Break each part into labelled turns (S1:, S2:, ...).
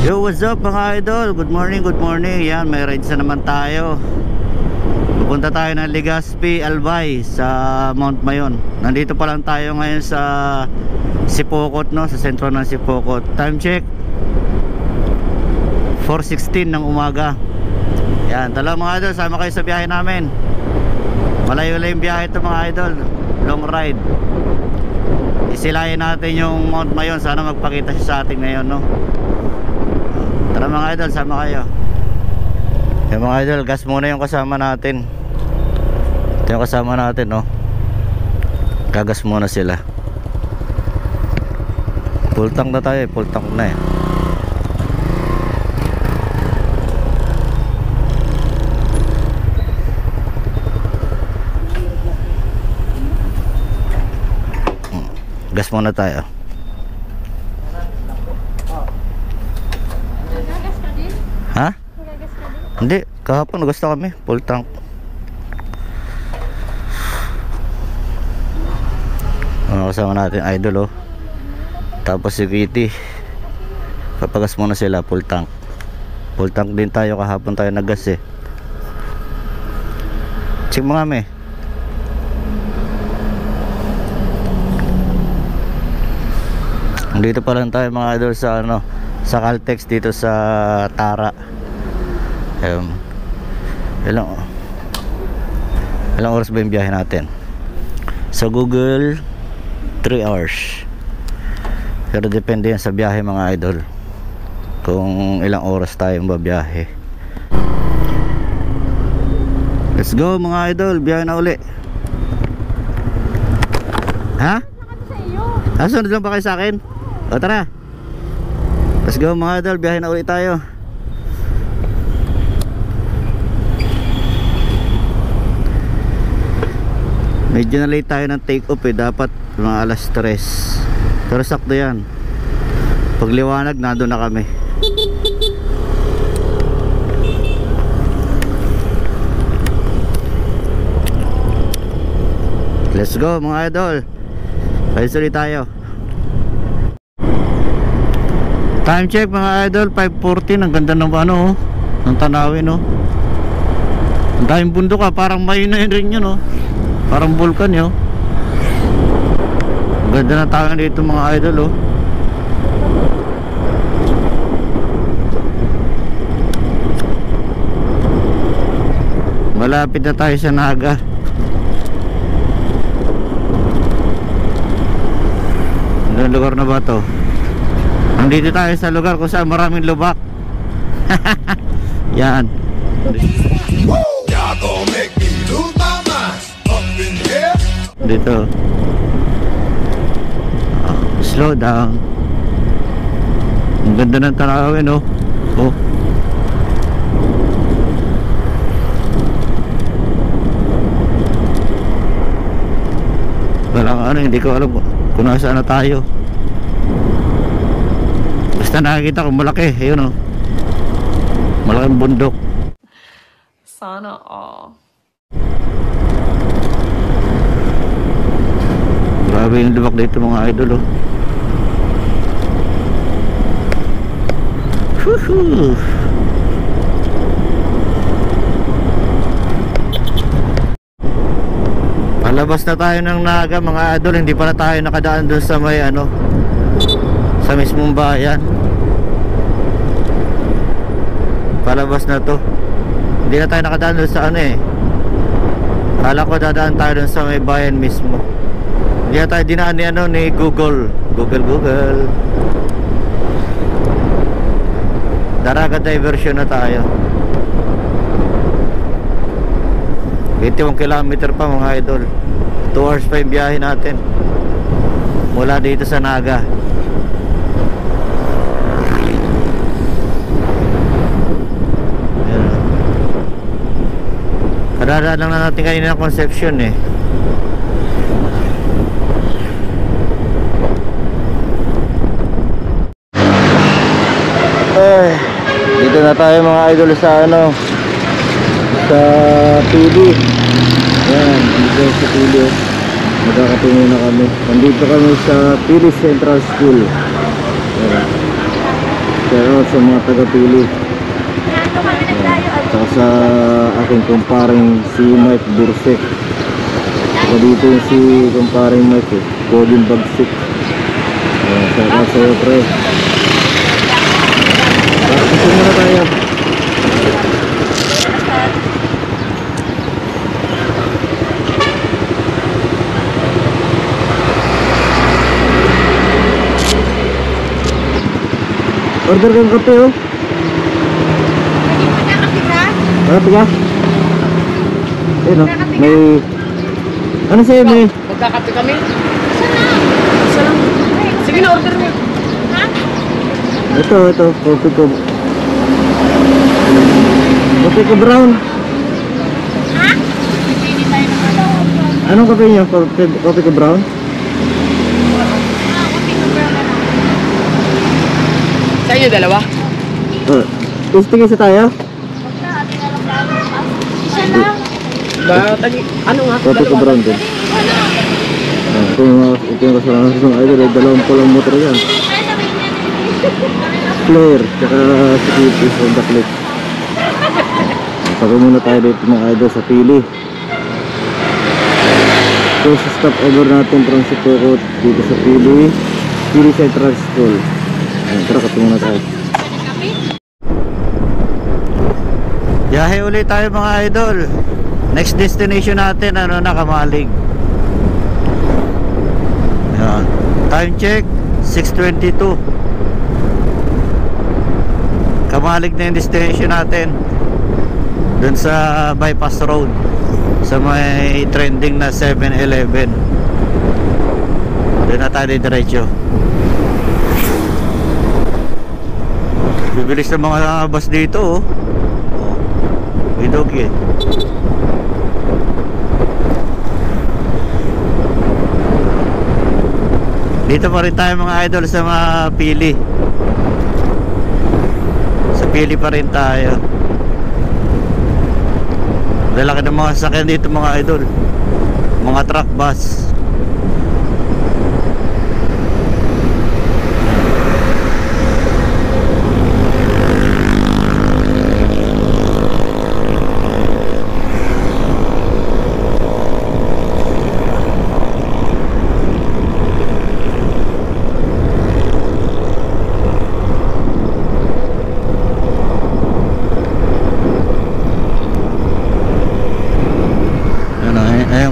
S1: Yo, what's up mga idol? Good morning, good morning. Yan, may rides na naman tayo. Pupunta tayo ng Legazpi, Albay sa Mount Mayon. Nandito pa lang tayo ngayon sa Sipocot, no? Sa sentro ng Sipocot. Time check 4:16 ng umaga. Yan, tala mga idol, sama kayo sa biyahe namin. Malayo lang yung biyahe ito mga idol. Long ride. Isilayan natin yung Mount Mayon. Sana magpakita siya sa atin ngayon, no? Tara mga idol, sama kayo. Yung mga idol, gas muna yung kasama natin. Ito yung kasama natin, no? Gagas muna sila. Full tank na tayo, full tank na eh. Gas muna tayo. Ha? Hindi, kahapon gusto kami, full tank. Kasama natin idol, oh. Tapos si Kitty, papagas muna sila, full tank. Full tank din tayo, kahapon tayo naggas eh. Check mo kami. Dito pa lang tayo mga idol sa ano, sa Caltex dito sa Tara. Ilang oras ba yung biyahe natin? Sa Google 3 hours. Pero depende yan sa biyahe mga idol, kung ilang oras tayong babiyahe. Let's go mga idol, biyahe na uli. Ha? Sunod lang ba kayo sa akin? O tara, let's go mga idol, biyahe na ulit tayo. Medyo na late tayo ng take off eh. Dapat mga alas 3. Pero sakto yan. Pag liwanag, nandun na kami. Let's go mga idol, ayos ulit tayo. Time check mga idol, 5:14. Ang ganda ng ano, oh, ng tanawin, oh. Ang daming bundok, ah. Parang may na rin yun, oh. Parang vulkan, oh. Ang ganda na tayo dito mga idol, oh. Malapit na tayo sa Naga. Anong lugar na ba to? Nandito tayo sa lugar kung saan maraming lubak. Yan. Dito. Slow down. Ang ganda ng tanawin, oh. Oh. Walang ano, hindi ko alam kung nasaan na tayo. Basta nakikita ko malaki, ayun, oh. Malaking bundok.
S2: Sana all.
S1: Grabe yung lubak dito mga idol, oh. Woohoo! Palabas na tayo ng Naga mga idol. Hindi pa na tayo nakadaan doon sa may ano, sa mismong bayan. Palabas na to. Hindi na tayo nakadaan doon sa ano eh. Kala ko dadaan tayo doon sa may bayan mismo. Hindi na tayo dinaan ni ano, ni Google. Google Daraga diversion na tayo. 21 kilometer pa mga idol. 2 hours pa yung biyahe natin mula dito sa Naga. Kadadaan lang na natin kanina ng Concepcion eh. Dito na tayo mga idol sa ano, sa PD. Yan, dito sa PD. Magkakatungo na kami. Nandito kami sa PD Central School. Pero sa mga taga-Pili. Saka sa aking kumparing si Mike Bursek. Saka dito yung si kumparing Mike Golden Bagsik. Saka sa'yo pre. Kasi muna tayo. Order kang kape oh. Ano ka? Eh no, may... Ano sa'yo may?
S2: Magkakape kami? Isa lang. Sige na, order mo. Ha?
S1: Ito, coffee ko. Coffee ko brown.
S2: Ha?
S1: Anong kape niyo? Coffee ko brown?
S2: Sa inyo dalawa?
S1: Testing isa tayo?
S2: Isa lang. Ano nga?
S1: Coffee ko brown din. Ito yung kasalanan sa mga idol. Dalawang pulang motor yan. Flare, tsaka security Honda Click. Sabi muna tayo dito mga idol sa Pili. First stop over natin from Sipokot dito sa Pili Central School. Ayan, tara katungo na tayo. Biyahe ulit tayo mga idol. Next destination natin ano na, Kamalig. Ayan. Time check 6:22. Kamalig na yung destination natin. Dun sa bypass road, sa may trending na 7-Eleven. Doon na tayo diretso. Bibilis ng mga bus dito oh. Bidogi. Dito pa rin tayo mga idol sa mga Pili. Sa Pili pa rin tayo. Lalaki ng mga sasakyan dito mga idol. Mga truck bus.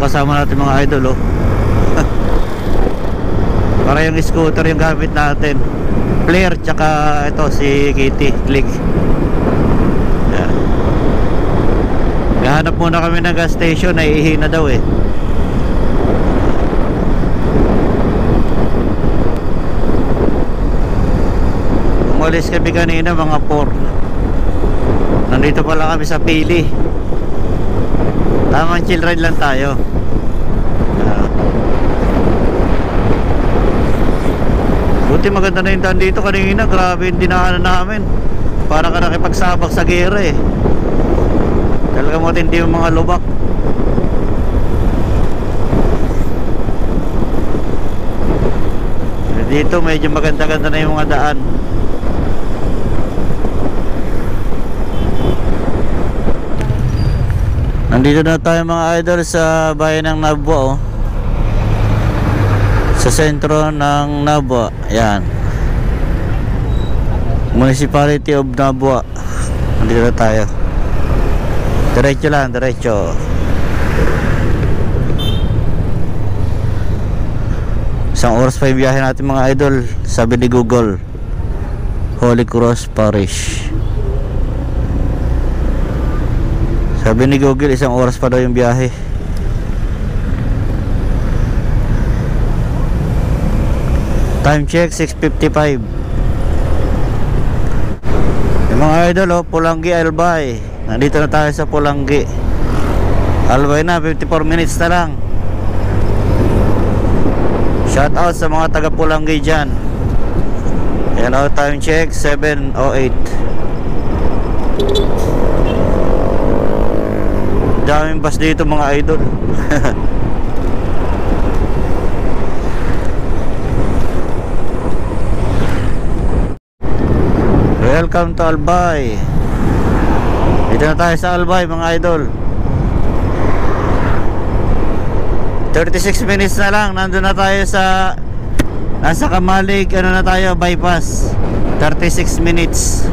S1: Kasama natin mga idol oh. Para yung scooter yung gamit natin, Flare, tsaka ito si Kitty Click. Yan. Gahanap muna kami ng gas station, naiihina daw eh. Umalis kami kanina mga 4. Nandito pala kami sa Pili. Tamang chill ride lang tayo. Buti maganda na yung daan dito kanina. Grabe yung dinaanan namin. Para ka nakipagsabak sa gera eh. Talagang matindi yung mga lubak. Dito medyo maganda-ganda na yung mga daan. Nandito na tayo mga idol sa bayan ng Nabwa oh. Sa sentro ng Nabwa. Yan, Municipality of Nabwa. Nandito na tayo. Diretso lang, diretso. Isang oras pa yung biyahe natin mga idol. Sabi ni Google, Holy Cross Parish. Sabi ni Google, isang oras pa daw yung biyahe. Time check 6:55. Yung mga idol oh, Pulangi Albay. Nandito na tayo sa Pulangi Albay na, 54 minutes na lang. Shout out sa mga taga Pulangi dyan. Ayan oh, time check 7:08. Daming bus dito mga idol. welcome to Albay. Dito na tayo sa Albay mga idol. 36 minutes na lang, nandun na tayo sa nasa Kamalig, ano na tayo, bypass. 36 minutes.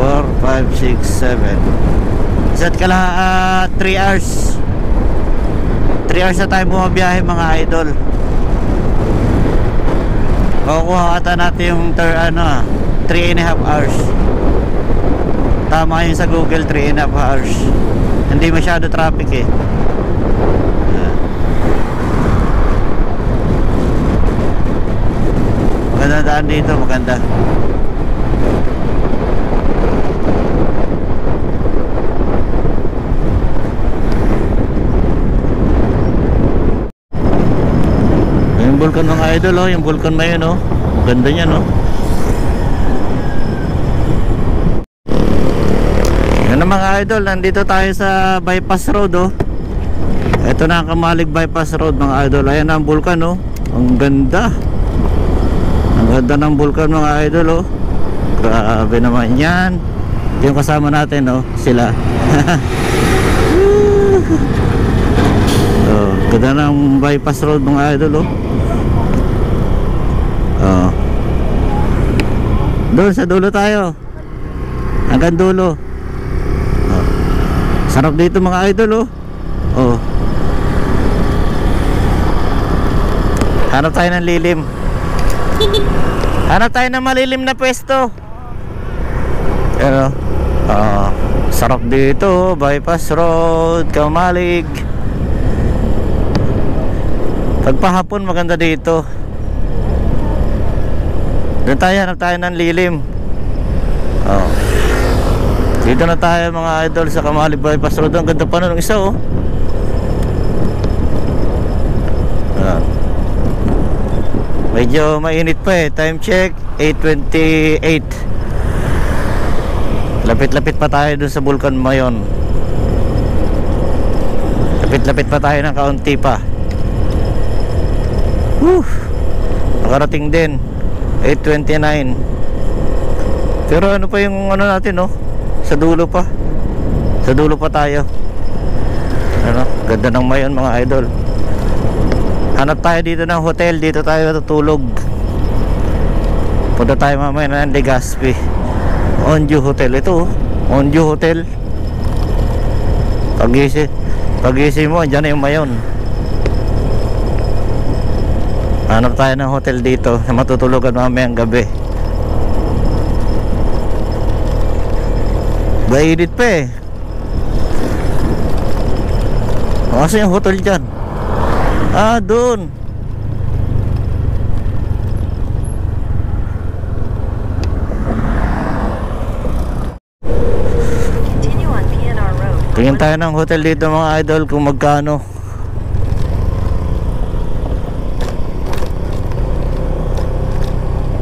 S1: 4, 5, 6, 7. Isa't kala 3 hours. 3 hours na tayo bumabiyahe mga idol. Makukuha ata natin yung 3.5 hours. Tama yun sa Google, 3.5 hours. Hindi masyado traffic eh. Maganda daan dito, maganda. Yung vulkan mga idol, oh, yung vulkan na yun, oh. Ganda niya, no. Yan na mga idol, nandito tayo sa bypass road, oh. Ito na ang Kamalig bypass road mga idol. Ayan na ang vulkan, oh. Ang ganda. Ang ganda ng vulkan mga idol, oh. Grabe naman yan. Yung kasama natin, oh, sila. Oh, ganda ng bypass road mga idol, oh. Oh. Doon sa dulo tayo. Hanggang dulo. Oh. Sarap dito mga idol, oh. Oh. Hanap tayo ng lilim. Hanap tayo ng malilim na pwesto. Pero sarap dito, bypass road, Kamalig. Pagpahapon maganda dito. Doon tayo, hanap tayo ng lilim. Dito na tayo mga idol sa Kamalig bypass road. Ang ganda pa nun ng isa, oh. Medyo mainit pa eh. Time check 8:28. Lapit-lapit pa tayo dun sa Vulkan Mayon. Lapit-lapit pa tayo ng kaunti pa. Nakarating din 8:29. Pero ano pa yung ano natin, no? Sa dulo pa. Sa dulo pa tayo. Ano? Ganda ng Mayon mga idol. Hanap tayo dito ng hotel. Dito tayo tutulog. Punta tayo mamaya ng Legazpi Onju Hotel. Ito, Onju Hotel. Pag-isip mo, andyan na yung Mayon. Hanap tayo ng hotel dito na matutulugan mamayang gabi. Mainit pa eh. Kasi yung hotel dyan. Doon. Tingin tayo ng hotel dito mga idol kung magkano.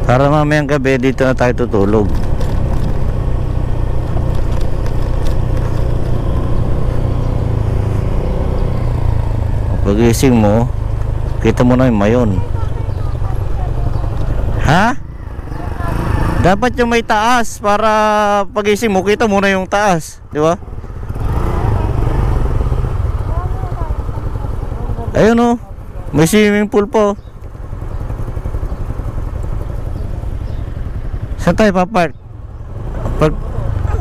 S1: Para mamayang gabi dito na tayo tutulog. Pagising mo, kita mo na yung Mayon. Ha? Dapat yung may taas para pagising mo, kita mo na yung taas, di ba? Ayun, oh. May swimming pool po. Saan tayo papark?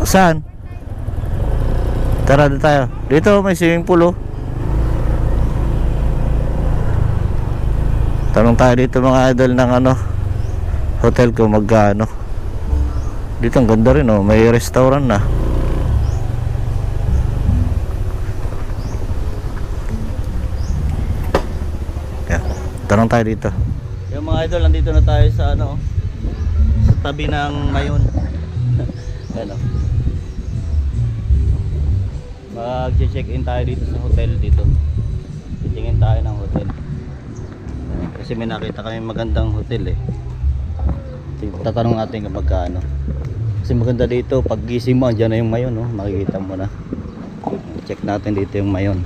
S1: Saan? Tara dito tayo. Dito may swimming pool, oh. Tanong tayo dito mga idol ng hotel ko magkano. Dito ang ganda rin, oh. May restaurant na. Yeah. Tanong tayo dito. Yung mga idol, nandito na tayo sa sa tabi ng Mayon. Ayan, mag-check-in tayo dito sa hotel dito. Titingin tayo ng hotel. Kasi may nakita kami magandang hotel eh. Tatanong natin kapag magkano. Kasi maganda dito, pag gising mo andyan na yung Mayon, no? Makikita mo na. Check natin dito yung Mayon.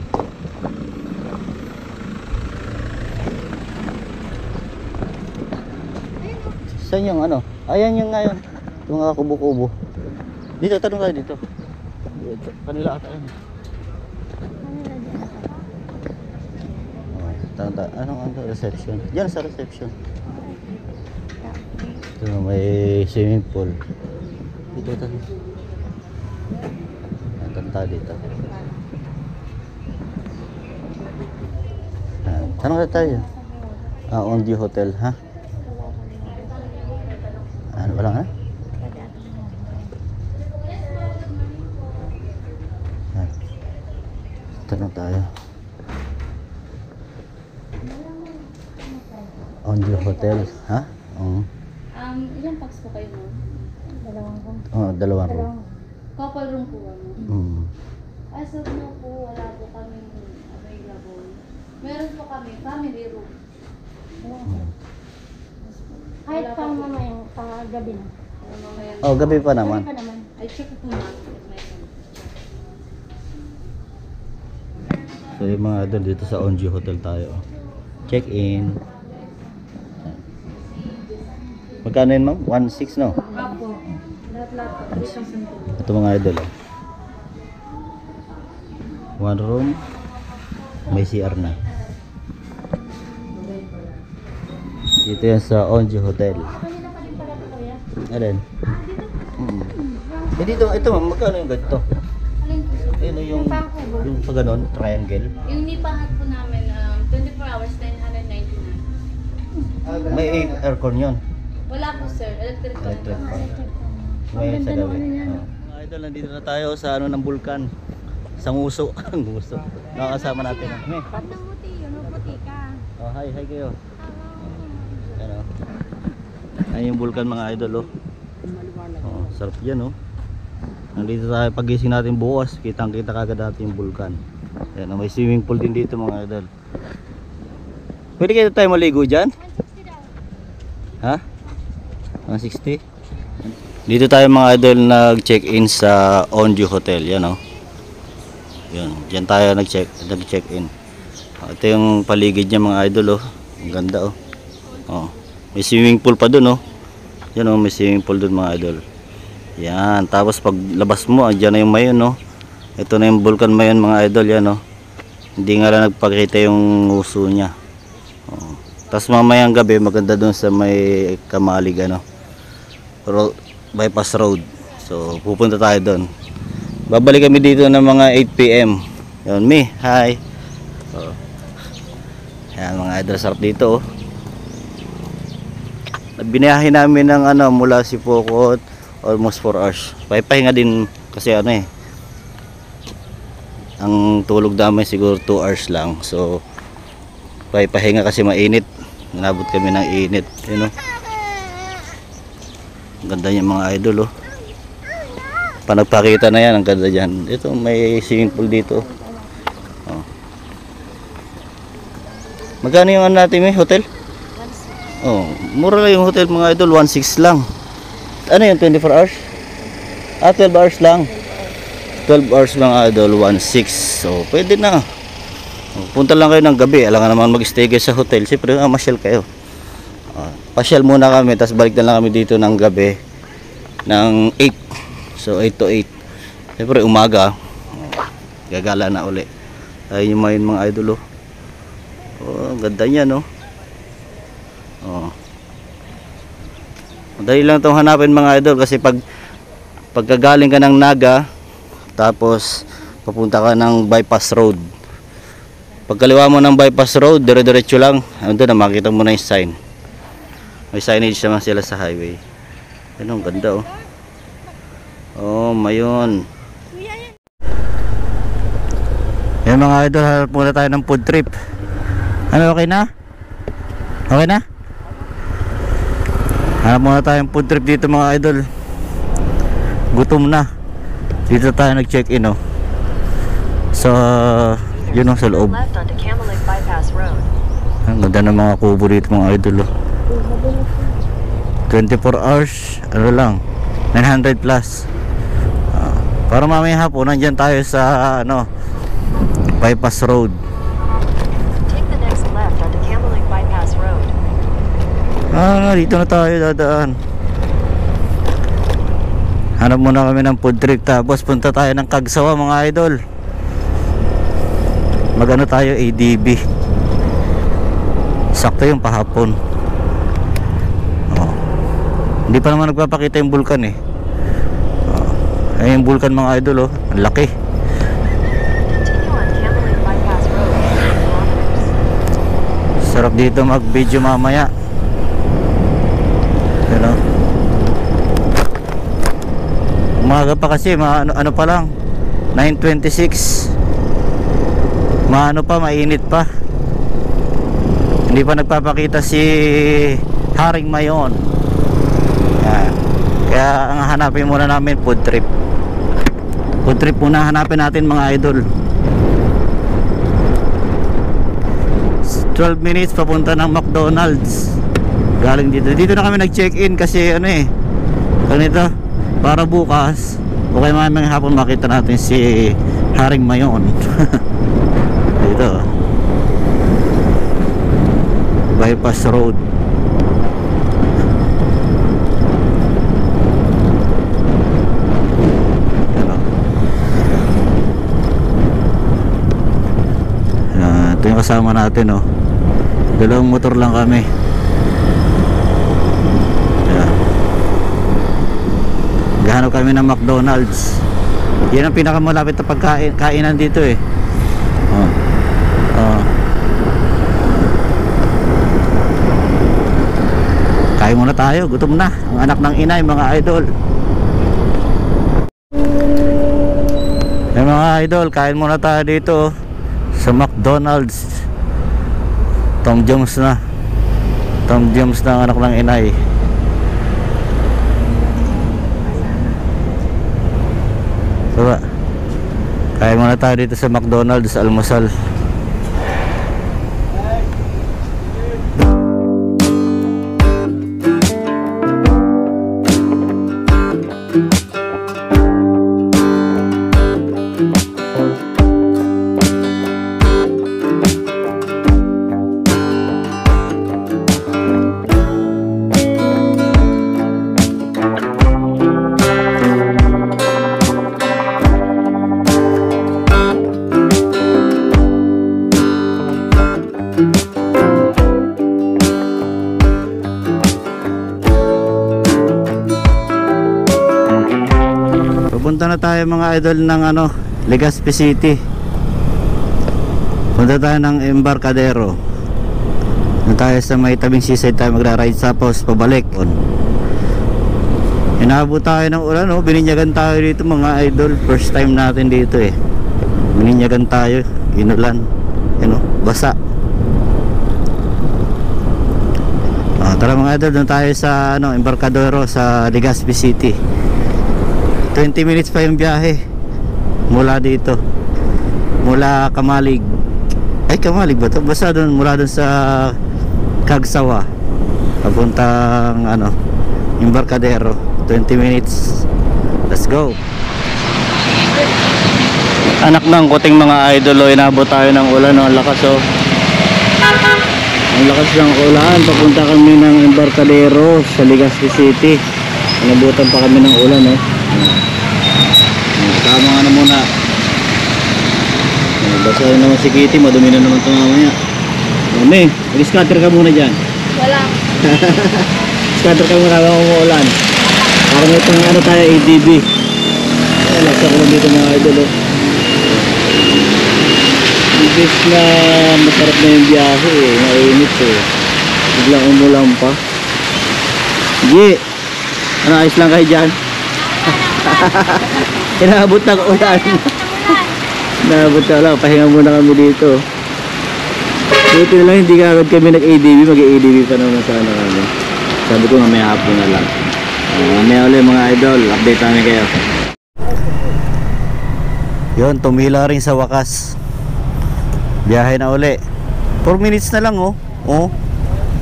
S1: Saan yung Ayan yung ngayon. Ito mga kubo-kubo. Dito, tanong tayo dito. Dito, kanila ata yun. Oh, tanong tayo. Anong reception? Diyan sa reception. Ito may swimming pool. Dito tayo. Tanong tayo dito. Tanong tayo. On the hotel, ha? Ano ba lang, ha? Tanong tayo. On the hotel, ha?
S2: Ilang packs po kayo, ma'am? Dalawang room.
S1: Dalawang room.
S2: Couple room po, ma'am. As of now po, wala po kami available. Meron po kami family room.
S3: Kahit pang mamayang gabi na.
S1: Oh, gabi pa naman.
S3: Gabi pa naman.
S2: I check po, ma'am.
S1: So yung mga idol, dito sa Onju Hotel tayo. Check in. Magkano yun, ma'am? 1.6, no?
S2: Apo. Lahat-lahat po. 3,000 po.
S1: Ito mga idol, oh. One room. May CR na. Dito yan sa Onju Hotel.
S3: Kanina pa din pala ito, kuya.
S1: Alin? Dito, ito ma'am, magkano yung ganito?
S3: Alin po?
S1: Ano yung pa ganon, triangle?
S2: Yung nipahat po namin, 24 hours, 999.
S1: May aircon yun.
S2: Wala po, sir. Electric po.
S1: Electric pa. May sa gabi. Mga idol, nandito na tayo sa ano ng bulkan. Sa nguso. Ang nguso. Nakakasama natin. May.
S3: Ba't nang muti yun? Puti ka.
S1: Oh, hi kayo. Ano? Ayun yung bulkan mga idol, oh. Oh, sarap yan, oh. Nandito tayo pagising natin bukas, kitang-kita kagad natin yung bulkan. Ayan, may swimming pool din dito mga idol. Pwede kayo tayo maligo dyan?
S3: 160 daw.
S1: Ha? 160? Dito tayo mga idol nag-check-in sa Onju Hotel, yan, oh. Yan, dyan tayo nag-check-in. Ito yung paligid niya mga idol, oh. Ang ganda, oh. Oh. May swimming pool pa dun, oh. Yan, oh, may swimming pool dun mga idol. Yan, tapos pag labas mo, andyan na yung mayon, no. Ito na yung Vulcan Mayon mga idol, yan, no. Hindi nga lang nagpakita yung uso niya. Oh. Tapos mamayang gabi, maganda dun sa may Kamalig, ano, bypass road. So, pupunta tayo dun. Babalik kami dito ng mga 8 PM. Yan, me, hi. Oh. Yan mga idol, sarap dito, oh. Binayahin namin ng ano, mula si Pocot, almost 4 hours. Pahinga din kasi ano eh. Ang tulog namin siguro 2 hours lang. So pahinga kasi mainit. Nabot kami ng init, you know. Ang ganda niya mga idol, oh. Panagpakita na yan, ang ganda diyan. Ito may swimming pool dito. Oh. Magkano yung ano natin, may hotel? Oh, mura lang yung hotel mga idol, 1.6 lang. Ano yung 24 hours? 12 hours lang. 12 hours lang idol, 1.6. So, pwede na. Punta lang kayo ng gabi. Alam nga naman mag-stay kayo sa hotel. Siyempre, masyal kayo. Pasyal muna kami, tapos balik na lang kami dito ng gabi ng 8. So, 8 to 8. Siyempre, umaga. Gagala na uli. Ayun yung mga idol, oh. Oh, ang ganda niya, no? Oh. Madali lang itong hanapin mga idol kasi pagkagaling ka ng Naga tapos papunta ka ng bypass road, pagkaliwa mo ng bypass road, dire-diretso lang, andun na makita mo na yung sign, may signage naman sila sa highway. Ano, ang ganda, oh. Oh, mayon. Yan mga idol, hanap muna tayo ng food trip. Ano, okay na? Okay na? Hanap muna tayong food trip dito mga idol. Gutom na. Dito tayo nag-check-in, oh. So, yun, oh, sa loob. Ang ganda ng mga kubo dito mga idol, oh. 24 hours, ano lang, 900 plus. Para mamaya hapon, nandyan tayo sa, ano, bypass road. Dito na tayo dadaan. Hanap muna kami ng food trip, tapos punta tayo ng Kagsawa mga idol. Magano tayo, ADB. Sakto yung pahapon. Oh. Hindi pa naman nagpapakita yung bulkan eh. Oh. Ay, yung bulkan mga idol oh, ang laki. Sarap dito mag video mamaya. Pero umaga pa kasi, ano pa lang 9:26. Maano pa, mainit pa. Hindi pa nagpapakita si Haring Mayon. Yan. Kaya ang hanapin muna namin food trip. Food trip muna hanapin natin mga idol. 12 minutes papunta ng McDonald's. Galing dito. Dito na kami nag-check-in kasi ano eh, ganito, para bukas o kaya mamayang hapon makita natin si Haring Mayon. Dito bypass road. Ito yung kasama natin oh. Dalawang motor lang kami. Gahanap kami ng McDonald's. Yan ang pinakamalapit na kainan dito eh. Oh. Oh. Kain muna tayo, gutom na ang anak ng inay mga idol. Mga idol, kain muna tayo dito sa McDonald's. Tom Jones na ang anak ng inay. So, kain muna tayo dito sa McDonald's, almusal. Punta na tayo mga idol ng ano, Legazpi City. Punta tayo ng Embarcadero. Punta tayo sa may tabing seaside tayo magra-ride, tapos pabalik. Inabot tayo ng ulan oh, bininyagan tayo dito mga idol. First time natin dito eh. Bininyagan tayo, inulan. Ano, basa. Tara mga idol, doon tayo sa ano, Embarcadero sa Legazpi City. 20 minutes pa yung biyahe mula dito, mula Kamalig. Ay, Kamalig ba ito? Basta doon, mula doon sa Kagsawa papuntang ano, Embarcadero. 20 minutes. Let's go. Anak ng kuting mga idol oh, inabot tayo ng ulan oh, ang lakas oh. Ang lakas ng ulan. Papunta kami ng Embarcadero sa Legazpi City. Inabutan pa kami ng ulan oh. Tama nga na muna. Basa rin naman si Kitty, madumi na naman ito mamaya. Mami, mag-scatter ka muna dyan.
S2: Wala.
S1: Scatter ka muna habang umuulan. Para may pang ano tayo, ADB. Laksa ko lang dito mga idol oh. Ibig na masarap na yung biyahe eh, mainit eh. Biglang umulan pa. Sige, ano, ayos lang kayo dyan? Inaabot ng ulan. Inaabot na lang, pahinga muna kami dito. Buti na lang hindi agad kami nag-ADB, mag-ADB pa naman sana kami. Sabi ko nga may hapon na lang. Mamaya ulit mga idol, update namin kayo. Yun, tumila rin sa wakas. Biyahe na uli. 4 minutes na lang oh. Oh,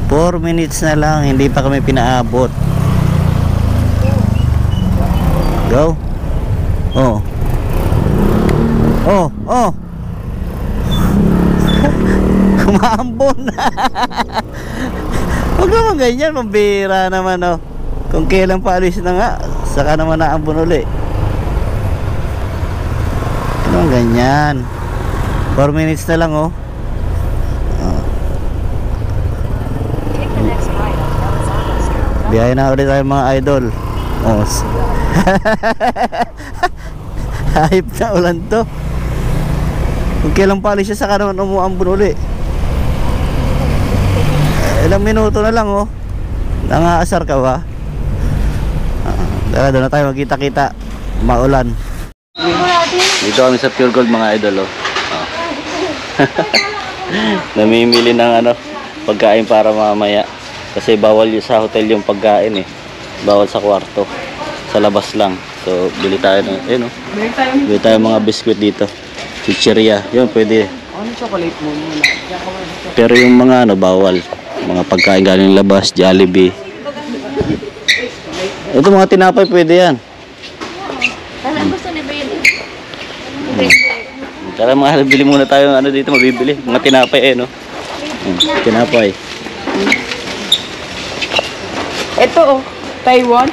S1: 4 minutes na lang, hindi pa kami pinaabot. Go. Oh. Oh, oh. Kumaambon. Huwag naman ganyan, mabira naman oh. Kung kailan paalis na nga, Saka naman naambon uli. Anong ganyan? 4 minutes na lang oh. Biyahe na ulit tayo mga idol. Oh. Hype na ulan to. Kung kailang pali siya saka naman umuambon uli. Ilang minuto na lang oh. Nangaasar ka ba? Tara, doon na tayo magkita-kita. Maulan. Dito kami sa Pure Gold mga idol oh. Namimili ng pagkain para mamaya. Kasi bawal sa hotel yung pagkain eh. Bawal sa kwarto. Sa labas lang. So bili tayo ng bili tayo mga biskwit dito. Chicheria. Yun pwede.
S4: Chocolate mo muna.
S1: Pero yung mga bawal. Mga pagkain galing labas, Jollibee. Ito mga tinapay pwede yan.
S3: Alam gusto ni Bailey.
S1: Tara mga bili muna tayo dito mabibili. Mga tinapay tinapay.
S4: Ito Taiwan.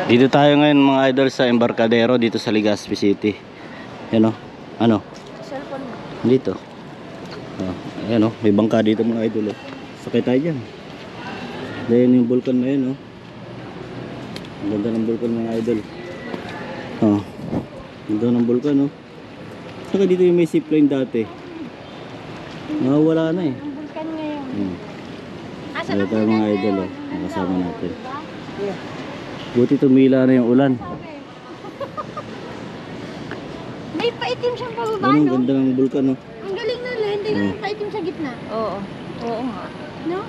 S1: Dito tayo ngayon mga idol sa Embarcadero dito sa Legazpi City. Yan ano?
S3: Cellphone mo.
S1: Dito. Ayan may bangka dito mga idol Sakay tayo dyan. Dahil yung vulkan na yun Ang ganda ng vulkan mga idol. Ganda ng vulkan Saka dito yung may zipline dati. Nawawala na
S3: Ang vulkan ngayon. Asa
S1: Dito
S3: na
S1: tayo mga idol nakasama natin. Buti tumila na yung ulan.
S3: May paitim siyang pababa,
S1: Ang
S3: no?
S1: ganda ng vulkan
S3: Ang galing na lang. Hindi na paitim sa gitna. Oo. Oo nga. No?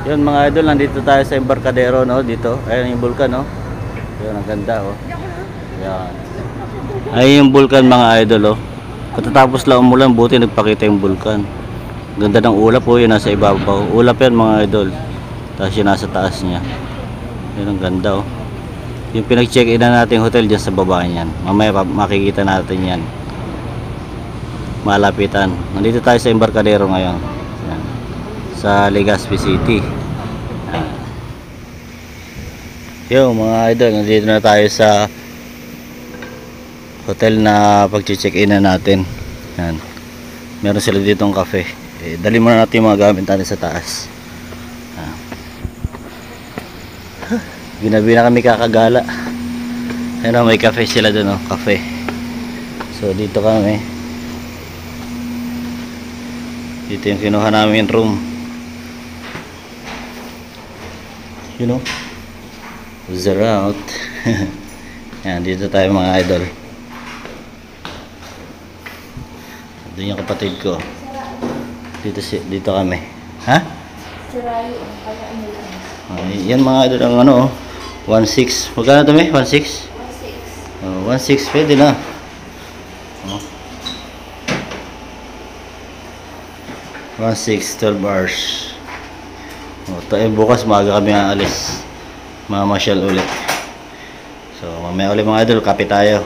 S1: Yun mga idol, nandito tayo sa Embarcadero dito. Ayan yung vulkan Yun ang ganda Yan. Ayun yung vulkan mga idol Katatapos lang umulan, buti nagpakita yung vulkan. Ganda ng ulap yun nasa ibabaw. Ulap yan mga idol. Tapos yun nasa taas niya. Yun ang ganda Yung pinag-check-in na natin hotel dyan sa baba niyan. Mamaya makikita natin yan. Malapitan. Nandito tayo sa Embarcadero ngayon. Yan. Sa Legazpi City. Yo mga idol, nandito na tayo sa hotel na pag-check-in na natin. Yan. Meron sila dito ng cafe. Dali muna natin yung mga gamit natin sa taas. Ginabi na kami kakagala. Ayun may cafe sila doon cafe. So dito kami. Dito yung kinuha namin room. Zero out. Yan, dito tayo mga idol. Doon yung kapatid ko. Dito kami. Ha? Yan mga idol ang 1.6. Magkano ito 1.6? 1.6 pwede na. 1.6 12 hours. Bukas maaga kami aalis. Mamasyal ulit. So mamaya ulit mga idol, kape tayo.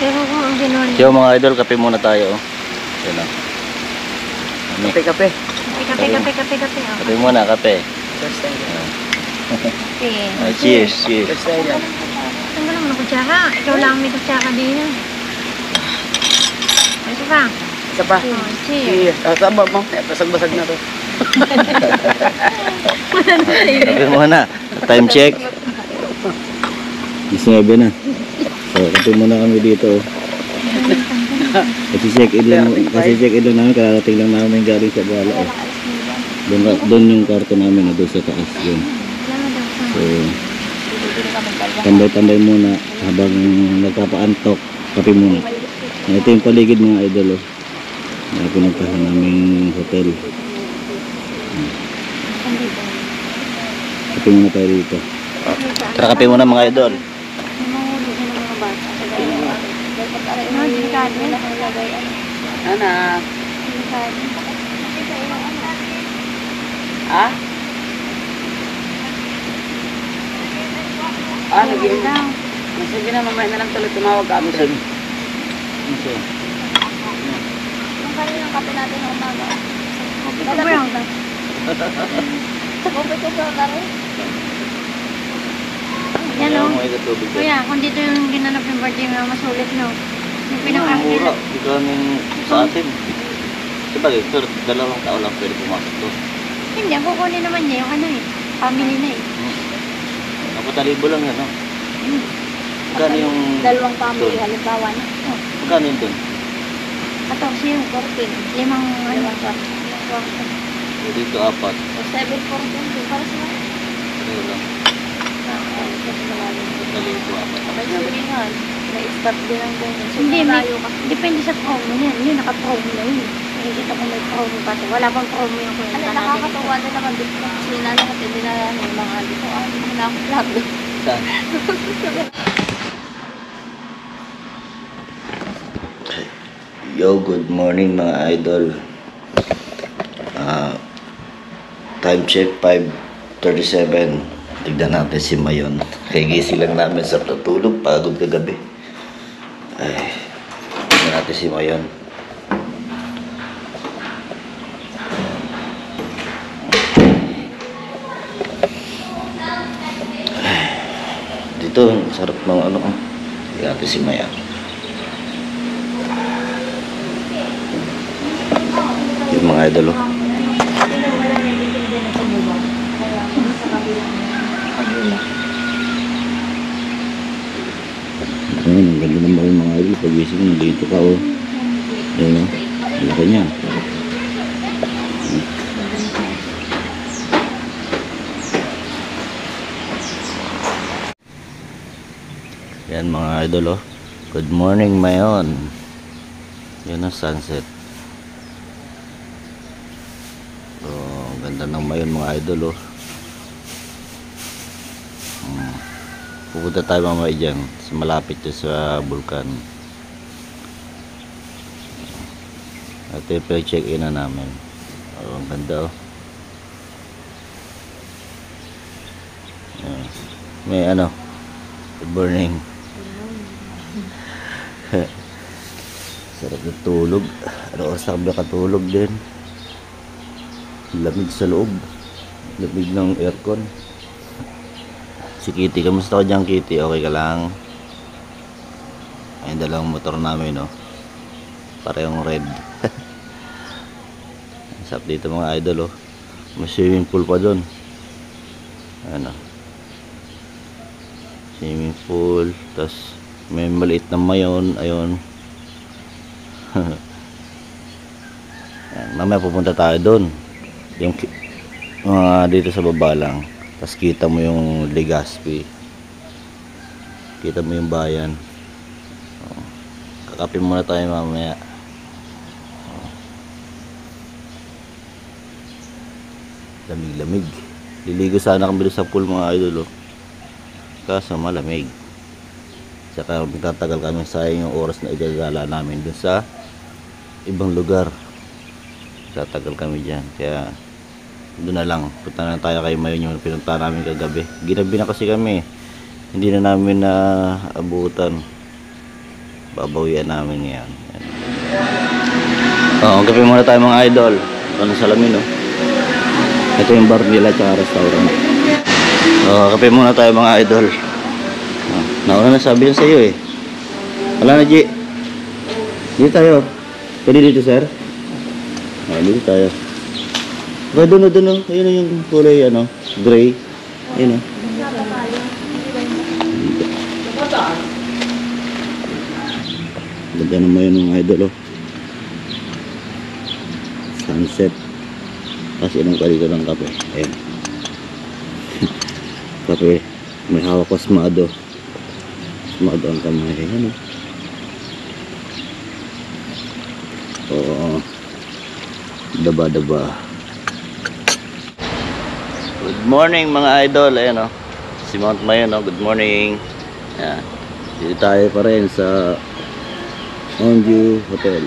S3: Pero kung ang ginawa niya.
S1: Yo mga idol, kape muna tayo. Yan lang.
S4: Kape.
S1: Kape muna, kape.
S4: First time.
S1: Cheers.
S4: First time yan.
S3: Tanggal mo na kutsara. Ikaw lang may kutsara din. Ito pa.
S4: Isa pa.
S3: Cheers.
S4: Saba mo. Basag-basag na to.
S1: Kape muna. Time check. 19 na. So, kape muna kami dito. Kasi check-in lang namin. Kararating lang namin galing sa Bala. Doon yung kwarto namin doon sa taas. Yun. So, tambay-tambay muna habang nagpapaantok. Kape muna. Ito yung paligid mga idol. Na pinuntahan naming hotel. Kape muna tayo dito. Tara kape muna mga idol.
S4: Anak. Ha? Nag-iin na. Sige na, mamaya na lang tuloy tumawag kami.
S3: Yung kaninang kape natin ng umaga. Ito ba yung Kupit-kupit na rin. Yan o.
S1: May katubig yan.
S3: Kuya, kung dito yung ginanap yung birthday mo, masulit no. Yung
S1: Mura,
S3: pinaka-akila.
S1: di kami sa atin. Sabagay, pero 2 tao lang pwede pumasok to.
S3: Hindi, ang kukunin naman niya yung ano eh. Family na eh.
S1: 4,000 lang yan, no? Magkano yung...
S3: Dalawang family,
S1: doon?
S3: halimbawa na. Oh.
S1: Magkano yun doon?
S3: 14 yung 14. Limang ano.
S1: So, dito 4.
S3: 714 para sa mga.
S1: Ano lang?
S3: May sabihan. May start din ang ganyan. Hindi, may, depende sa promo niyan. Yun, naka-promo na yun. Nakikita ko may promo pa to. Wala pang promo yung kuya.
S2: Ano, nakakatuwa din naman dito. Sila lahat, hindi na yung mga dito. Hanap-hanap.
S1: Saan? Yo, good morning mga idol. Time check 5:37. Tignan natin si Mayon. Kagising lang namin sa tutulog. Pagod kagabi. Ay, tignan natin si Mayon. Dito, sarap ng ano. Tignan natin si Mayon. Yung mga idol, oh. Ayun, ang ganda naman yung mga idol. Pagising mo, dito ka, oh. Ayun, oh. Laki niya. Yan mga idol, oh. Good morning, Mayon. Yan ang sunset. So, ang ganda ng Mayon mga idol, oh. Pupunta tayo mamaya dyan sa malapit dyan sa bulkan. At i-check in na namin. Oh, ang ganda, oh. Yan. May ano, good morning. Sarap na tulog. Ano oras na kami nakatulog din. Lamig sa loob. Lamig ng aircon. Si Kitty, kamusta ka dyan, Kitty? Okay ka lang? Ayun, dalawang motor namin, no? Parehong red. Sarap dito mga idol, oh. May swimming pool pa dun. Ano? Swimming pool. Tapos may maliit na Mayon. Ayun. Ayan, mamaya pupunta tayo dun. Yung dito sa baba lang. Tapos kita mo yung Legazpi. Kita mo yung bayan. Kakapin muna tayo mamaya. Lamig-lamig. Liligo sana kami sa pool mga idol, oh. Kaso malamig. Saka magtatagal kami, sayang yung oras na igagala namin dun sa ibang lugar. Tatagal kami dyan. Kaya doon na lang. Punta na tayo kay Mayon yung pinunta namin kagabi. Ginabi na kasi kami. Hindi na namin na abutan. Babawian namin yan. Kape muna tayo mga idol. Ano salamin, oh. Ito yung bar nila tsaka restaurant. Kape muna tayo mga idol. Nauna na sabi yun sa iyo, eh. Wala na, G. Dito tayo. Pwede dito, sir? Dito tayo. Doon. Ayun yung kulay, ano, gray. Ayun, oh. Ganda naman yun mga idol, oh. Sunset. Kasi ilang kalito ng kape. Ayun. Kape. May hawak ko smado. Smado ang kamay. Ayun, oh. Oo. Daba-daba. Good morning mga idol. Ayan, oh. Si Mount Mayon, oh. Good morning. Ayan. Dito tayo pa rin sa Onju Hotel.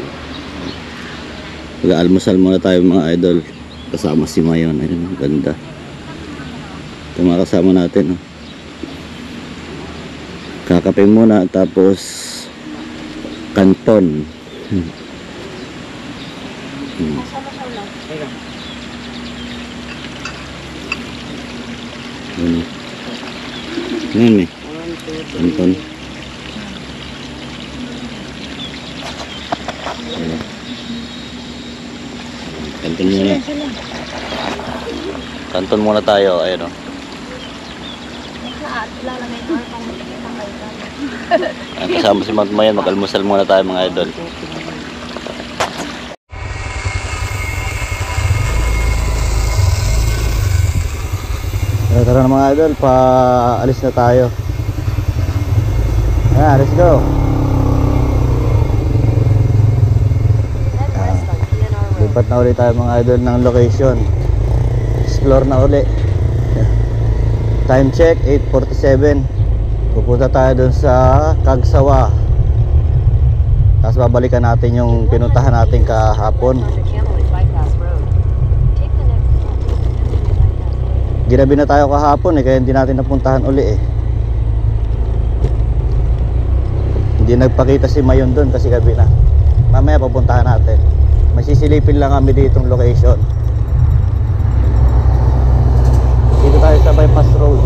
S1: Mag-almusal muna tayo mga idol. Kasama si Mayon. Ayan, oh. Ganda. Ito mga kasama natin, oh. Kakape muna tapos kanton. Yun. Ngayon may.
S4: 1, 2, 3.
S1: Anton. Kanton muna. Kanton muna tayo. Ayun o. Ayan, kasama si Mount Mayan. Mag-almusal muna tayo mga idol. Tara na mga idol, paalis na tayo. Ayan, let's go. Lipat na ulit tayo mga idol ng location. Explore na uli. Time check 8:47. Pupunta tayo dun sa Cagsawa. Tapos babalikan natin yung pinuntahan natin kahapon. Ginabi na tayo kahapon kaya hindi natin napuntahan uli Hindi nagpakita si Mayon doon kasi gabi na. Mamaya papuntahan natin. Masisilipin lang kami ditong location. Dito tayo sa Bypass Road.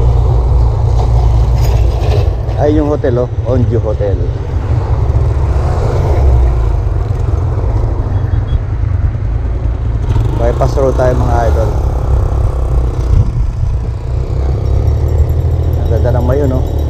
S1: Ay yung hotel Onju Hotel. Bypass Road tayo mga idol. Ang ganda ng Mayon